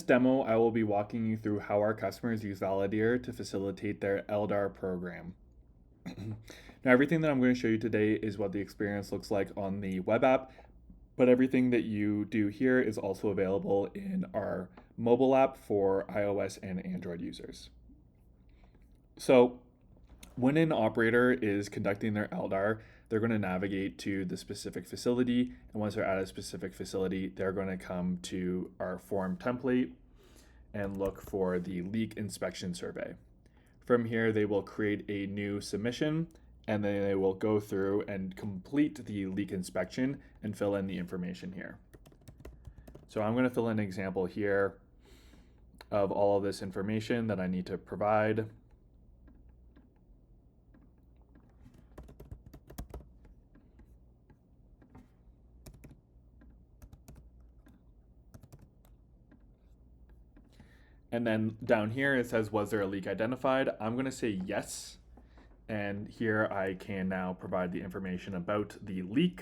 Demo, I will be walking you through how our customers use Validere to facilitate their LDAR program. Now, everything that I'm going to show you today is what the experience looks like on the web app, but everything that you do here is also available in our mobile app for iOS and Android users. So, when an operator is conducting their LDAR, they're going to navigate to the specific facility, and once they're at a specific facility, they're going to come to our form template and look for the leak inspection survey. From here, they will create a new submission, and then they will go through and complete the leak inspection and fill in the information here. So I'm going to fill in an example here of all of this information that I need to provide. And then down here it says, was there a leak identified? I'm going to say yes. And here I can now provide the information about the leak.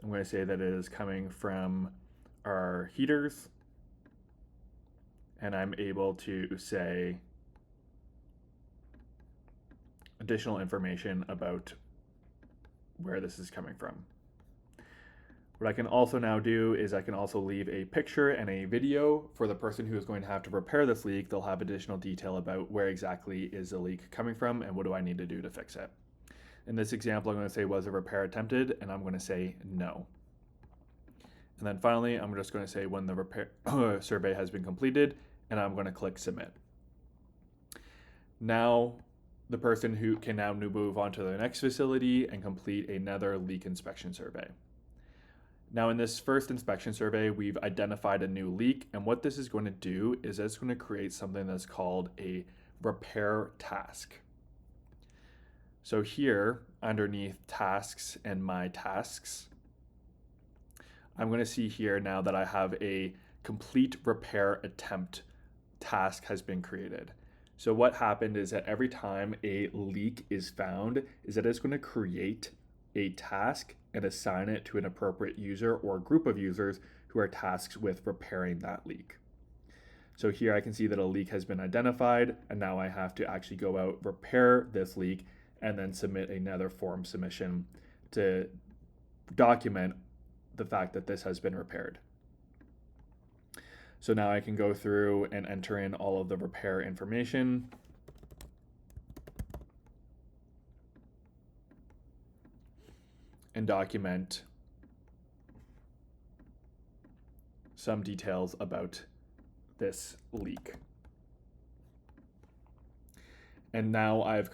I'm going to say that it is coming from our heaters. And I'm able to say additional information about where this is coming from. What I can also now do is I can also leave a picture and a video for the person who is going to have to repair this leak. They'll have additional detail about where exactly is the leak coming from and what do I need to do to fix it. In this example, I'm going to say, was a repair attempted? And I'm going to say no. And then finally, I'm just going to say when the repair survey has been completed, and I'm going to click submit. Now, the person who can now move on to the next facility and complete another leak inspection survey. Now in this first inspection survey, we've identified a new leak, and what this is going to do is it's going to create something that's called a repair task. So here, underneath tasks and my tasks, I'm going to see here now that I have a complete repair attempt task has been created. So what happened is that every time a leak is found, is that it's going to create a task and assign it to an appropriate user or group of users who are tasked with repairing that leak. So here I can see that a leak has been identified, and now I have to actually go out, repair this leak, and then submit another form submission to document the fact that this has been repaired. So now I can go through and enter in all of the repair information. And document some details about this leak. And now I've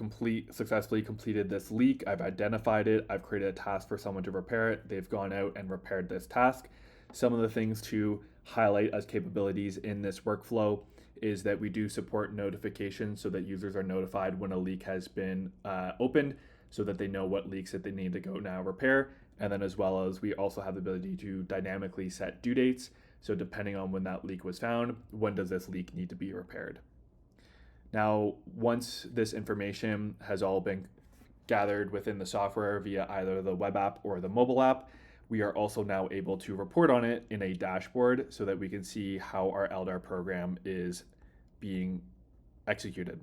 successfully completed this leak. I've identified it. I've created a task for someone to repair it. They've gone out and repaired this task. Some of the things to highlight as capabilities in this workflow is that we do support notifications so that users are notified when a leak has been opened, so that they know what leaks that they need to go now repair. And then as well as we also have the ability to dynamically set due dates. So depending on when that leak was found, when does this leak need to be repaired? Now, once this information has all been gathered within the software via either the web app or the mobile app, we are also now able to report on it in a dashboard so that we can see how our LDAR program is being executed.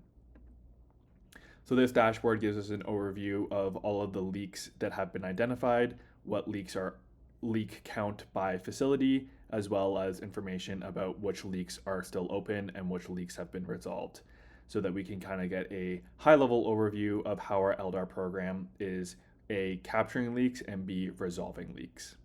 So this dashboard gives us an overview of all of the leaks that have been identified, what leaks are leak count by facility, as well as information about which leaks are still open and which leaks have been resolved, so that we can kind of get a high-level overview of how our LDAR program is A, capturing leaks, and B, resolving leaks.